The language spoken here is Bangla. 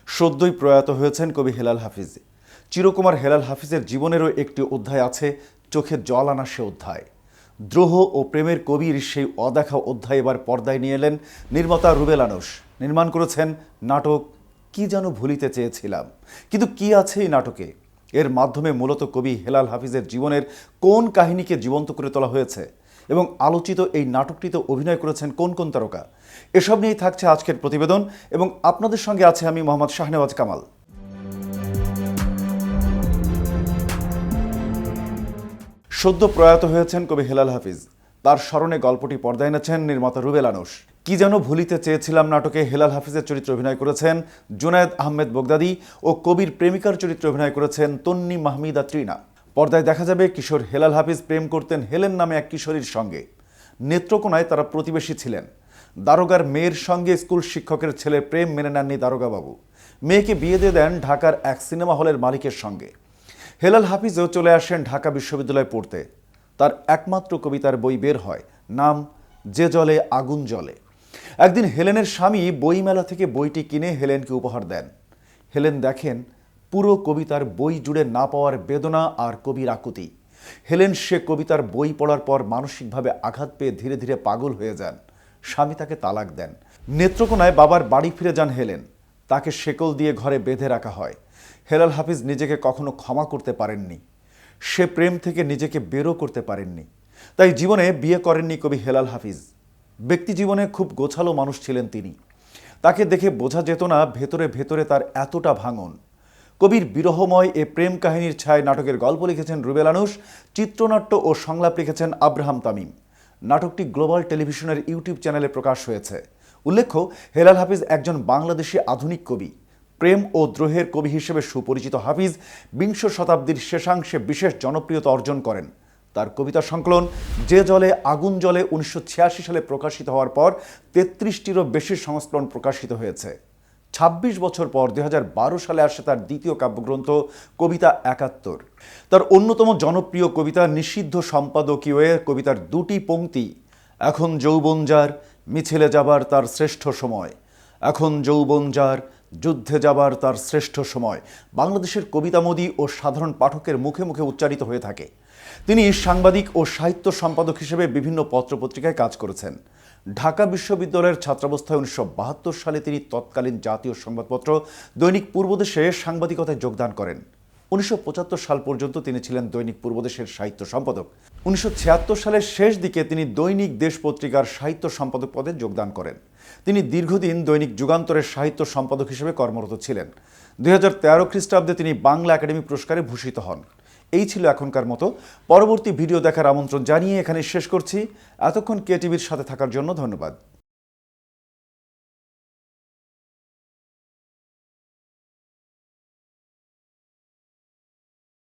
সদ্যই প্রয়াত হয়েছেন কবি হেলাল হাফিজ। চিরকুমার হেলাল হাফিজের জীবনেরও একটি অধ্যায় আছে, চোখে জল আনা সে অধ্যায়। দ্রোহ ও প্রেমের কবির সেই অদেখা অধ্যায় এবার পর্দায় নিয়ে এলেন নির্মাতা রুবেল আনুশ। নির্মাণ করেছেন নাটক কি যেন ভুলিতে চেয়েছিলাম। কিন্তু কি আছে এই নাটকে? এর মাধ্যমে মূলত কবি হেলাল হাফিজের জীবনের কোন কাহিনীকে জীবন্ত করে তোলা হয়েছে এবং আলোচিত এই নাটকটিতে অভিনয় করেছেন কোন কোন তারকা, এসব নিয়েই থাকছে আজকের প্রতিবেদন এবং আপনাদের সঙ্গে আছে আমি মোহাম্মদ শাহনেওয়াজ কামাল। সদ্য প্রয়াত হয়েছেন কবি হেলাল হাফিজ। তার স্মরণে গল্পটি পর্দায় এনেছেন নির্মাতা রুবেল আনুশ। কি যেন ভুলিতে চেয়েছিলাম নাটকে হেলাল হাফিজের চরিত্রে অভিনয় করেছেন জুনায়েদ আহমেদ বগদাদি ও কবির প্রেমিকার চরিত্রে অভিনয় করেছেন তন্নি মাহমিদা ত্রিনা। পর্দায় দেখা যাবে কিশোর হেলাল হাফিজ প্রেম করতেন হেলেন নামে এক কিশোরীর সঙ্গে। নেত্রকোনায় তারা প্রতিবেশী ছিলেন। দারোগার মেয়ের সঙ্গে স্কুল শিক্ষকের ছেলের প্রেম মেনে নেননি দারোগাবাবু। মেয়েকে বিয়ে দিয়ে দেন ঢাকার এক সিনেমা হলের মালিকের সঙ্গে। হেলাল হাফিজও চলে আসেন ঢাকা বিশ্ববিদ্যালয়ে পড়তে। তার একমাত্র কবিতার বই বের হয়, নাম যে জলে আগুন জ্বলে। একদিন হেলেনের স্বামী বইমেলা থেকে বইটি কিনে হেলেনকে উপহার দেন। হেলেন দেখেন পুরো কবিতার বই জুড়ে না পাওয়ার বেদনা আর কবির আকুতি। হেলেন সে কবিতার বই পড়ার পর মানসিকভাবে আঘাত পেয়ে ধীরে ধীরে পাগল হয়ে যান। স্বামী তাকে তালাক দেন। নেত্রকোনায় বাবার বাড়ি ফিরে যান হেলেন। তাকে শেকল দিয়ে ঘরে বেঁধে রাখা হয়। হেলাল হাফিজ নিজেকে কখনো ক্ষমা করতে পারেননি। সে প্রেম থেকে নিজেকে বেরো করতে পারেননি। তাই জীবনে বিয়ে করেননি কবি হেলাল হাফিজ। ব্যক্তি জীবনে খুব গোছালো মানুষ ছিলেন তিনি। তাকে দেখে বোঝা যেত না ভেতরে ভেতরে তার এতটা ভাঙন। কবির বিরহময় এ প্রেম কাহিনীর ছায় নাটকের গল্প লিখেছেন রুবেল আনুশ, চিত্রনাট্য ও সংলাপ লিখেছেন আব্রাহাম তামিম। নাটকটি গ্লোবাল টেলিভিশনের ইউটিউব চ্যানেলে প্রকাশ হয়েছে। উল্লেখ্য, হেলাল হাফিজ একজন বাংলাদেশি আধুনিক কবি। প্রেম ও দ্রোহের কবি হিসেবে সুপরিচিত হাফিজ বিংশ শতাব্দীর শেষাংশে বিশেষ জনপ্রিয়তা অর্জন করেন। তার কবিতা সংকলন যে জলে আগুন জ্বলে 1986 সালে প্রকাশিত হওয়ার পর 33টিরও বেশি সংস্করণ প্রকাশিত হয়েছে। ২৬ বছর পর 2012 সালে আসে তার দ্বিতীয় কাব্যগ্রন্থ কবিতা ৭১। তার অন্যতম জনপ্রিয় কবিতা নিষিদ্ধ সম্পাদকীয়ে কবিতার দুটি পংক্তি, এখন যৌবন যার মিছিলে যাবার তার শ্রেষ্ঠ সময়, এখন যৌবন যার যুদ্ধে যাবার তার শ্রেষ্ঠ সময়, বাংলাদেশের কবিতামোদী ও সাধারণ পাঠকের মুখে মুখে উচ্চারিত হয়ে থাকে। তিনি সাংবাদিক ও সাহিত্য সম্পাদক হিসেবে বিভিন্ন পত্রপত্রিকায় কাজ করেছেন। ঢাকা বিশ্ববিদ্যালয়ের ছাত্রাবস্থায় 1972 সালে তিনি তৎকালীন জাতীয় সংবাদপত্র দৈনিক পূর্বদেশে সাংবাদিকতায় যোগদান করেন। 1975 সাল পর্যন্ত তিনি ছিলেন দৈনিক পূর্বদেশের সাহিত্য সম্পাদক। 1976 সালের শেষ দিকে তিনি দৈনিক দেশ পত্রিকার সাহিত্য সম্পাদক পদে যোগদান করেন। তিনি দীর্ঘদিন দৈনিক যুগান্তরের সাহিত্য সম্পাদক হিসেবে কর্মরত ছিলেন। 2013 খ্রিস্টাব্দে তিনি বাংলা একাডেমি পুরস্কারে ভূষিত হন। এই ছিল এখনকার মতো। পরবর্তী ভিডিও দেখার আমন্ত্রণ জানিয়ে এখানে শেষ করছি। এতক্ষণ কেটিভির সাথে থাকার জন্য ধন্যবাদ।